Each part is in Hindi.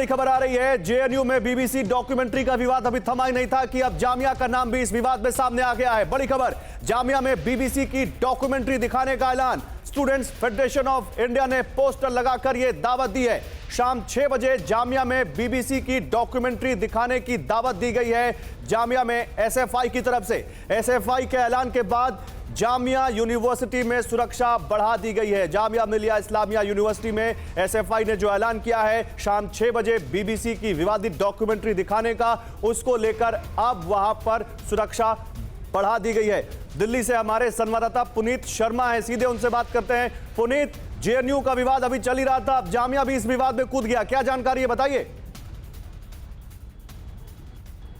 बड़ी खबर आ रही है। जेएनयू में बीबीसी डॉक्यूमेंट्री का विवाद अभी थमा ही नहीं था कि अब जामिया का नाम भी इस विवाद में सामने आ गया है। बड़ी खबर, जामिया में बीबीसी की डॉक्यूमेंट्री दिखाने का ऐलान। स्टूडेंट्स फेडरेशन ऑफ इंडिया ने पोस्टर लगाकर यह दावत दी है। शाम 6 बजे जामिया में बीबीसी की डॉक्यूमेंट्री दिखाने की दावत दी गई है। जामिया में एसएफआई की तरफ से। एसएफआई के ऐलान के बाद जामिया यूनिवर्सिटी में सुरक्षा बढ़ा दी गई है। जामिया मिलिया इस्लामिया यूनिवर्सिटी में एसएफआई ने जो ऐलान किया है शाम 6 बजे बीबीसी की विवादित डॉक्यूमेंट्री दिखाने का, उसको लेकर अब वहां पर सुरक्षा बढ़ा दी गई है। दिल्ली से हमारे संवाददाता पुनीत शर्मा है, सीधे उनसे बात करते हैं। पुनीत, जेएनयू का विवाद अभी चल ही रहा था, अब जामिया भी इस विवाद में कूद गया, क्या जानकारी है, बताइए।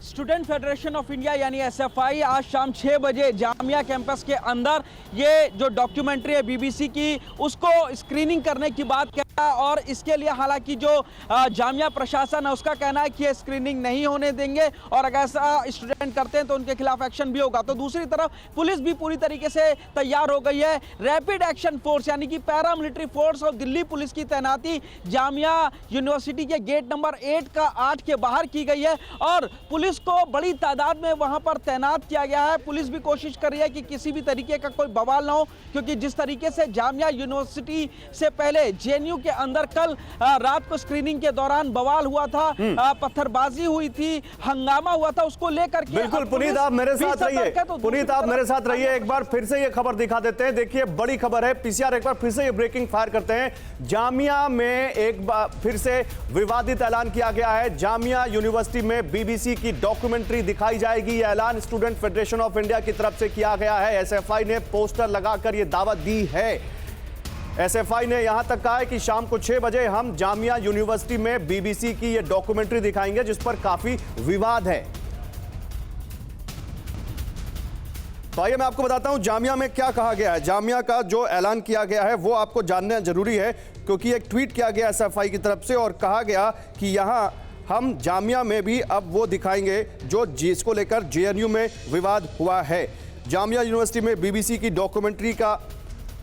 स्टूडेंट फेडरेशन ऑफ इंडिया यानी एसएफआई आज शाम 6 बजे जामिया कैंपस के अंदर ये जो डॉक्यूमेंट्री है बीबीसी की, उसको स्क्रीनिंग करने की बात कह रहा है। और इसके लिए हालांकि जो जामिया प्रशासन है उसका कहना है कि ये स्क्रीनिंग नहीं होने देंगे और अगर ऐसा स्टूडेंट करते हैं तो उनके खिलाफ एक्शन भी होगा। तो दूसरी तरफ पुलिस भी पूरी तरीके से तैयार हो गई है। रैपिड एक्शन फोर्स यानी कि पैरामिलिट्री फोर्स और दिल्ली पुलिस की तैनाती जामिया यूनिवर्सिटी के गेट नंबर 8 के बाहर की गई है और पुलिस को बड़ी तादाद में वहां पर तैनात किया गया है। पुलिस भी कोशिश कर रही है कि किसी भी तरीके का कोई बवाल ना हो, क्योंकि जिस तरीके से जामिया यूनिवर्सिटी से पहले जेएनयू के अंदर कल रात को स्क्रीनिंग के दौरान बवाल हुआ था, पत्थरबाजी हुई थी, हंगामा हुआ था, उसको लेकर के बिल्कुल पुनीत आप मेरे साथ रहिए। पुनीत आप मेरे साथ रहिए, एक बार फिर से ये खबर दिखा देते हैं। देखिए बड़ी खबर है, पीसीआर एक बार फिर से ये ब्रेकिंग फायर करते हैं। जामिया में एक बार फिर से विवादित ऐलान किया गया है। जामिया यूनिवर्सिटी में बीबीसी की डॉक्यूमेंट्री दिखाई जाएगी। यह ऐलान स्टूडेंट फेडरेशन ऑफ इंडिया की तरफ से किया गया है। एसएफआई ने पोस्टर लगाकर यह दावत दी है। एसएफआई ने यहां तक कहा है कि शाम को 6 बजे हम जामिया यूनिवर्सिटी में बीबीसी की यह डॉक्यूमेंट्री दिखाएंगे, जिस पर काफी विवाद है। तो आइए मैं आपको बताता हूं जामिया में क्या कहा गया है। जामिया का जो ऐलान किया गया है वो आपको जानना जरूरी है, क्योंकि एक ट्वीट किया गया एसएफआई की तरफ से और कहा गया कि यहां हम जामिया में भी अब वो दिखाएंगे जो जिसको लेकर जेएनयू में विवाद हुआ है। जामिया यूनिवर्सिटी में बीबीसी की डॉक्यूमेंट्री का,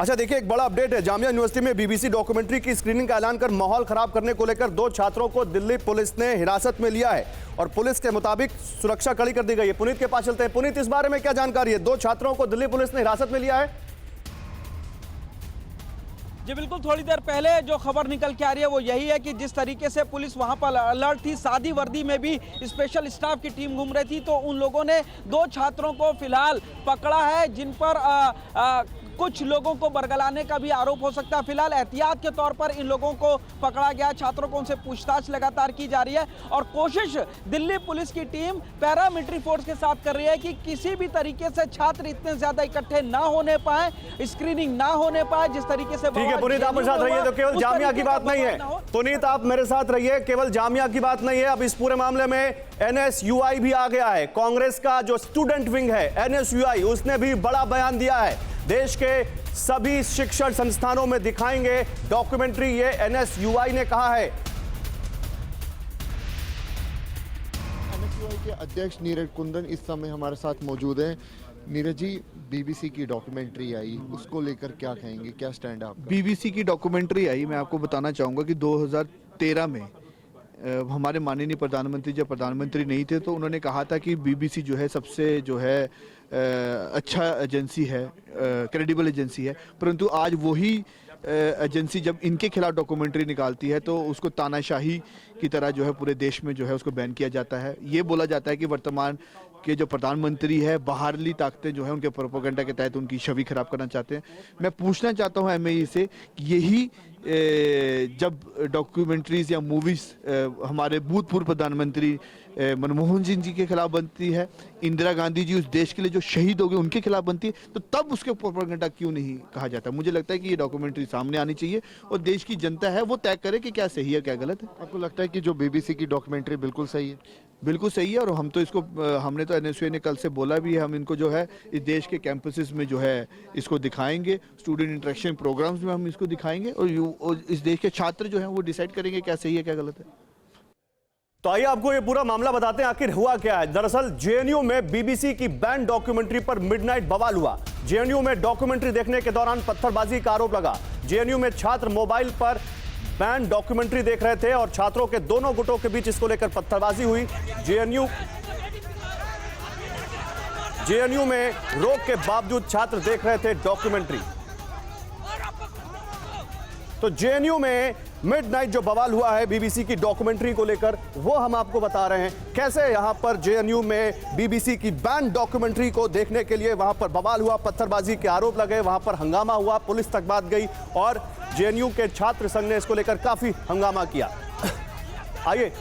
अच्छा देखिए एक बड़ा अपडेट है। जामिया यूनिवर्सिटी में बीबीसी डॉक्यूमेंट्री की स्क्रीनिंग का ऐलान कर माहौल खराब करने को लेकर 2 छात्रों को दिल्ली पुलिस ने हिरासत में लिया है और पुलिस के मुताबिक सुरक्षा कड़ी कर दी गई है। पुनीत के पास चलते हैं। पुनीत, इस बारे में क्या जानकारी है? 2 छात्रों को दिल्ली पुलिस ने हिरासत में लिया है। जी बिल्कुल, थोड़ी देर पहले जो खबर निकल के आ रही है वो यही है कि जिस तरीके से पुलिस वहां पर अलर्ट थी, सादी वर्दी में भी स्पेशल स्टाफ की टीम घूम रही थी, तो उन लोगों ने 2 छात्रों को फिलहाल पकड़ा है, जिन पर कुछ लोगों को बरगलाने का भी आरोप हो सकता है। फिलहाल एहतियात के तौर पर इन लोगों को पकड़ा गया। छात्रों को उनसे पूछताछ लगातार की जा रही है और कोशिश दिल्ली पुलिस की टीम पैरामिलिट्री फोर्स के साथ कर रही है कि किसी भी तरीके से छात्र इतने ज्यादा इकट्ठे ना होने पाए, स्क्रीनिंग ना होने पाए, जिस तरीके से। ठीक है पुनीत, आप मेरे साथ रहिए। तो केवल जामिया की बात नहीं है पुनीत, आप मेरे साथ रहिए, केवल जामिया की बात नहीं है। अब इस पूरे मामले में एनएसयूआई भी आ गया है। कांग्रेस का जो स्टूडेंट विंग है एनएसयूआई, उसने भी बड़ा बयान दिया है। देश के सभी शिक्षण संस्थानों में दिखाएंगे डॉक्यूमेंट्री, ये एनएसयूआई ने कहा है। एनएसयूआई के अध्यक्ष नीरज कुंदन इस समय हमारे साथ मौजूद हैं। नीरज जी, बीबीसी की डॉक्यूमेंट्री आई, उसको लेकर क्या कहेंगे, क्या स्टैंड आपका? बीबीसी की डॉक्यूमेंट्री आई, मैं आपको बताना चाहूँगा कि 2013 में हमारे माननीय प्रधानमंत्री जब प्रधानमंत्री नहीं थे तो उन्होंने कहा था कि बीबीसी जो है सबसे जो है अच्छा एजेंसी है, क्रेडिबल एजेंसी है। परंतु आज वही एजेंसी जब इनके खिलाफ डॉक्यूमेंट्री निकालती है तो उसको तानाशाही की तरह जो है पूरे देश में जो है उसको बैन किया जाता है। ये बोला जाता है कि वर्तमान के जो प्रधानमंत्री है बाहरली ताकतें जो है उनके प्रोपेगेंडा के तहत उनकी छवि खराब करना चाहते हैं। मैं पूछना चाहता हूं एमएई से, यही जब डॉक्यूमेंट्रीज या मूवीज हमारे भूतपूर्व प्रधानमंत्री मनमोहन सिंह जी के खिलाफ बनती है, इंदिरा गांधी जी उस देश के लिए जो शहीद हो गए उनके खिलाफ बनती है, तो तब उसके प्रोपेगेंडा क्यों नहीं कहा जाता? मुझे लगता है कि ये डॉक्यूमेंट्री सामने आनी चाहिए और देश की जनता है वो तय करे कि क्या सही है क्या गलत है। आपको लगता है कि जो बीबीसी की डॉक्यूमेंट्री बिल्कुल सही है? बिल्कुल सही है और हम तो इसको, हमने तो एनएसयूआई ने कल से बोला भी है, हम इनको जो है इस देश के कैंपसेस में जो है इसको दिखाएंगे, स्टूडेंट इंटरेक्शन प्रोग्राम्स में हम इसको दिखाएंगे और इस देश के छात्र जो हैं वो डिसाइड करेंगे क्या सही है क्या गलत है। तो आइए आपको ये पूरा मामला बताते हैं आखिर हुआ क्या है। दरअसल जेएनयू में बीबीसी की बैंड डॉक्यूमेंट्री पर मिडनाइट बवाल हुआ। जेएनयू में डॉक्यूमेंट्री देखने के दौरान पत्थरबाजी का आरोप लगा। जेएनयू में छात्र मोबाइल पर बैंड डॉक्यूमेंट्री देख रहे थे और छात्रों के दोनों गुटों के बीच इसको लेकर पत्थरबाजी हुई। जेएनयू में रोक के बावजूद छात्र देख रहे थे डॉक्यूमेंट्री। तो जेएनयू में मिडनाइट जो बवाल हुआ है बीबीसी की डॉक्यूमेंट्री को लेकर, वो हम आपको बता रहे हैं। कैसे यहां पर जेएनयू में बीबीसी की बैंड डॉक्यूमेंट्री को देखने के लिए वहां पर बवाल हुआ, पत्थरबाजी के आरोप लगे, वहां पर हंगामा हुआ, पुलिस तक बात गई और जेएनयू के छात्र संघ ने इसको लेकर काफी हंगामा किया। आइए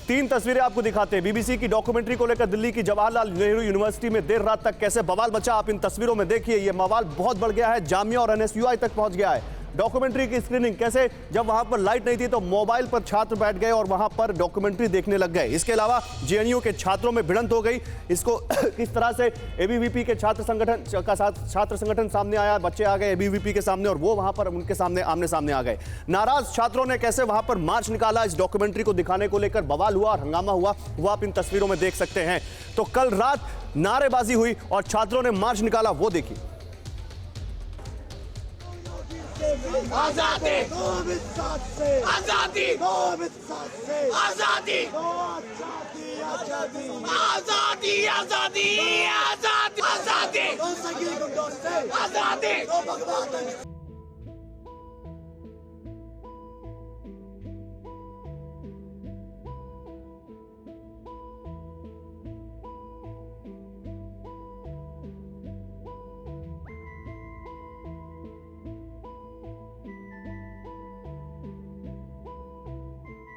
3 तस्वीरें आपको दिखाते हैं। बीबीसी की डॉक्यूमेंट्री को लेकर दिल्ली की जवाहरलाल नेहरू यूनिवर्सिटी में देर रात तक कैसे बवाल मचा, आप इन तस्वीरों में देखिए। ये बवाल बहुत बढ़ गया है, जामिया और एनएसयूआई तक पहुंच गया है। डॉक्यूमेंट्री की स्क्रीनिंग कैसे, जब वहां पर लाइट नहीं थी तो मोबाइल पर छात्र बैठ गए और वहां पर डॉक्यूमेंट्री देखने लग गए। इसके अलावा जेएनयू के छात्रों में भिड़ंत हो गई। इसको किस तरह से एबीवीपी के छात्र संगठन सामने आया, बच्चे आ गए एबीवीपी के सामने और वो वहां पर उनके सामने आमने सामने आ गए। नाराज छात्रों ने कैसे वहां पर मार्च निकाला, इस डॉक्यूमेंट्री को दिखाने को लेकर बवाल हुआ और हंगामा हुआ, वो आप इन तस्वीरों में देख सकते हैं। तो कल रात नारेबाजी हुई और छात्रों ने मार्च निकाला, वो देखिए। आजादी आजादी आजादी आजादी आजादी आजादी आजादी आजादी आजादी